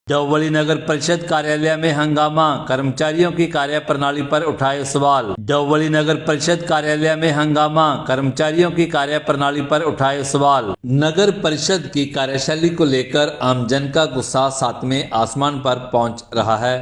डोंबिवली नगर परिषद कार्यालय में हंगामा, कर्मचारियों की कार्य प्रणाली पर उठाए सवाल। डोंबिवली नगर परिषद कार्यालय में हंगामा, कर्मचारियों की कार्य प्रणाली पर उठाए सवाल। नगर परिषद की कार्यशैली को लेकर आमजन का गुस्सा सातवें आसमान पर पहुंच रहा है।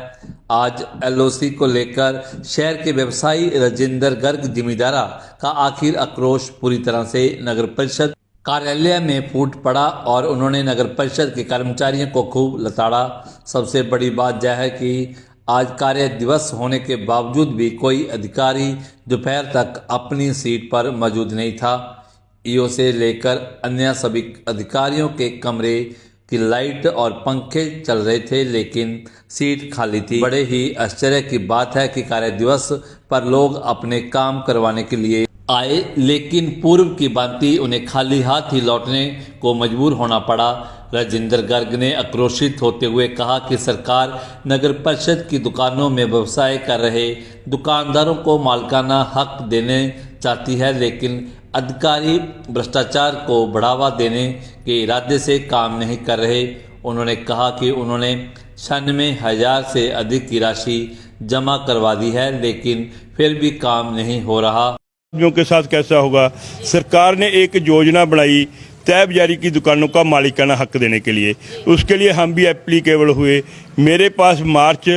आज एलओसी को लेकर शहर के व्यवसायी राजेंद्र गर्ग जिमीदारा का आखिर आक्रोश पूरी तरह से नगर परिषद कार्यालय में फूट पड़ा और उन्होंने नगर परिषद के कर्मचारियों को खूब लताड़ा। सबसे बड़ी बात यह है कि आज कार्य दिवस होने के बावजूद भी कोई अधिकारी दोपहर तक अपनी सीट पर मौजूद नहीं था। ईओ से लेकर अन्य सभी अधिकारियों के कमरे की लाइट और पंखे चल रहे थे, लेकिन सीट खाली थी। बड़े ही आश्चर्य की बात है कि कार्य दिवस पर लोग अपने काम करवाने के लिए आए, लेकिन पूर्व की भांति उन्हें खाली हाथ ही लौटने को मजबूर होना पड़ा। राजेंद्र गर्ग ने आक्रोशित होते हुए कहा कि सरकार नगर परिषद की दुकानों में व्यवसाय कर रहे दुकानदारों को मालिकाना हक देने चाहती है, लेकिन अधिकारी भ्रष्टाचार को बढ़ावा देने के इरादे से काम नहीं कर रहे। उन्होंने कहा कि उन्होंने 96,000 से अधिक की राशि जमा करवा दी है, लेकिन फिर भी काम नहीं हो रहा। के साथ कैसा होगा? सरकार ने एक योजना बनाई तय बाजारी की दुकानों का मालिकाना हक देने के लिए, उसके लिए हम भी एप्लीकेबल हुए। मेरे पास मार्च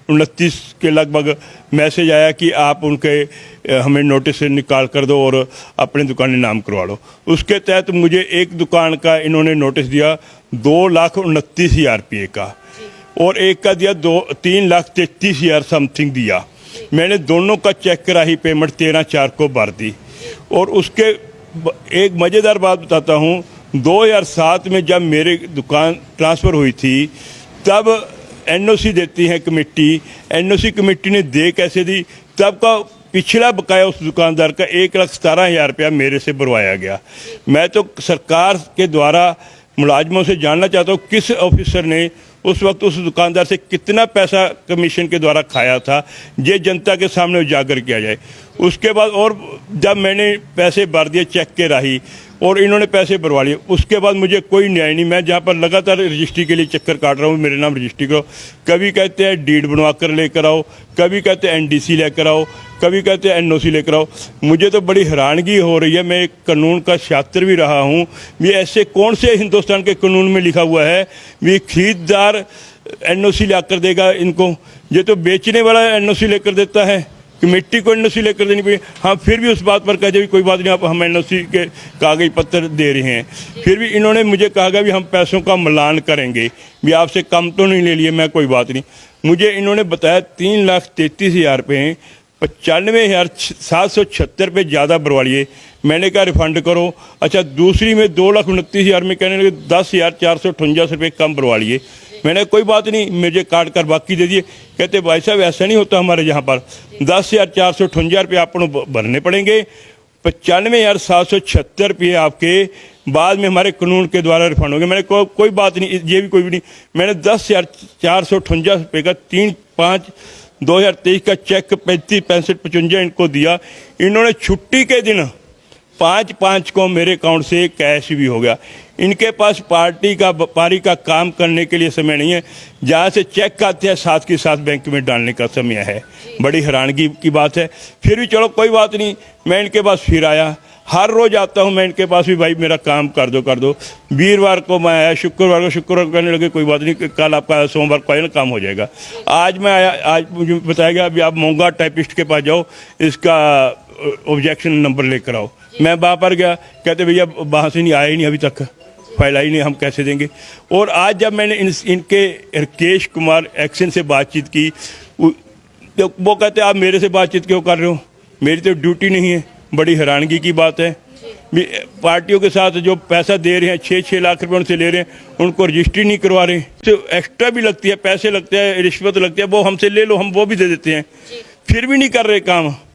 29 के लगभग मैसेज आया कि आप उनके हमें नोटिस निकाल कर दो और अपनी दुकानें नाम करवा लो। उसके तहत मुझे एक दुकान का इन्होंने नोटिस दिया 2,29,000 रुपये का, और एक का दिया 3,33,000 समथिंग दिया। मैंने दोनों का चेक करा ही पेमेंट 13/4 को भर दी। और उसके एक मज़ेदार बात बताता हूँ, 2007 में जब मेरे दुकान ट्रांसफ़र हुई थी तब एनओसी देती है कमेटी। एनओसी कमेटी ने दे कैसे दी, तब का पिछला बकाया उस दुकानदार का 1,17,000 रुपया मेरे से भरवाया गया। मैं तो सरकार के द्वारा मुलाजमों से जानना चाहता हूँ किस ऑफिसर ने उस वक्त उस दुकानदार से कितना पैसा कमीशन के द्वारा खाया था, ये जनता के सामने उजागर किया जाए। उसके बाद और जब मैंने पैसे भर दिए चेक के राही और इन्होंने पैसे भरवा लिए, उसके बाद मुझे कोई न्याय नहीं। मैं जहाँ पर लगातार रजिस्ट्री के लिए चक्कर काट रहा हूँ, मेरे नाम रजिस्ट्री करो, कभी कहते हैं डीड बनवा कर लेकर आओ, कभी कहते हैं एनडीसी लेकर आओ, कभी कहते हैं एनओसी लेकर आओ। मुझे तो बड़ी हैरानगी हो रही है। मैं एक कानून का छात्र भी रहा हूँ। ये ऐसे कौन से हिंदुस्तान के कानून में लिखा हुआ है भी खरीददार एनओसी ला कर देगा इनको? ये तो बेचने वाला एनओसी लेकर देता है, कमेटी को एनओसी लेकर देनी पड़ी। हाँ, फिर भी उस बात पर कहते भी कोई बात नहीं, आप हम एनओसी के कागज पत्र दे रहे हैं। फिर भी इन्होंने मुझे कहा भी हम पैसों का मिलान करेंगे, भी आपसे कम तो नहीं ले लिए। मैं कोई बात नहीं, मुझे इन्होंने बताया 3,33,000 रुपये 95,776 रुपये ज़्यादा भरवा लिए। मैंने कहा रिफंड करो। अच्छा, दूसरी में 2,29,000 में कहने लगे 10,458 रुपये कम भरवा लिए। मैंने कोई बात नहीं, मुझे काट कर बाकी दे दिए। कहते भाई साहब ऐसा नहीं होता हमारे यहाँ पर, 10,458 रुपये आपको भरने पड़ेंगे, 95,776 रुपये आपके बाद में हमारे कानून के द्वारा रिफंड होंगे। मैंने कोई बात नहीं, ये भी कोई भी नहीं। मैंने 10,458 रुपये का 3/5/2023 का चेक 35-65-55 इनको दिया। इन्होंने छुट्टी के दिन 5/5 को मेरे अकाउंट से कैश भी हो गया। इनके पास पार्टी का व्यापारी का काम करने के लिए समय नहीं है, जहाँ से चेक आते हैं साथ के साथ बैंक में डालने का समय है। बड़ी हैरानगी की बात है। फिर भी चलो कोई बात नहीं, मैं इनके पास फिर आया। हर रोज़ आता हूँ मैं इनके पास भी, भाई मेरा काम कर दो। वीरवार को मैं आया, शुक्रवार को कहने लगे कोई बात नहीं, कल आपका सोमवार को आया काम हो जाएगा। आज मैं आया, आज मुझे बताया गया अभी आप मोंगा टाइपिस्ट के पास जाओ, इसका ऑब्जेक्शन नंबर लेकर आओ। मैं वहाँ पर गया, कहते भैया वहाँ से नहीं आया ही नहीं अभी तक, फाइल आई नहीं, हम कैसे देंगे। और आज जब मैंने इनके राकेश कुमार एक्शन से बातचीत की तो वो कहते आप मेरे से बातचीत क्यों कर रहे हो, मेरी तो ड्यूटी नहीं है। बड़ी हैरानगी की बात है। पार्टियों के साथ जो पैसा दे रहे हैं 6-6 लाख रुपये उनसे ले रहे हैं, उनको रजिस्ट्री नहीं करवा रहे। तो एक्स्ट्रा भी लगती है, पैसे लगते हैं, रिश्वत लगती है, वो हमसे ले लो, हम वो भी दे देते हैं, फिर भी नहीं कर रहे काम।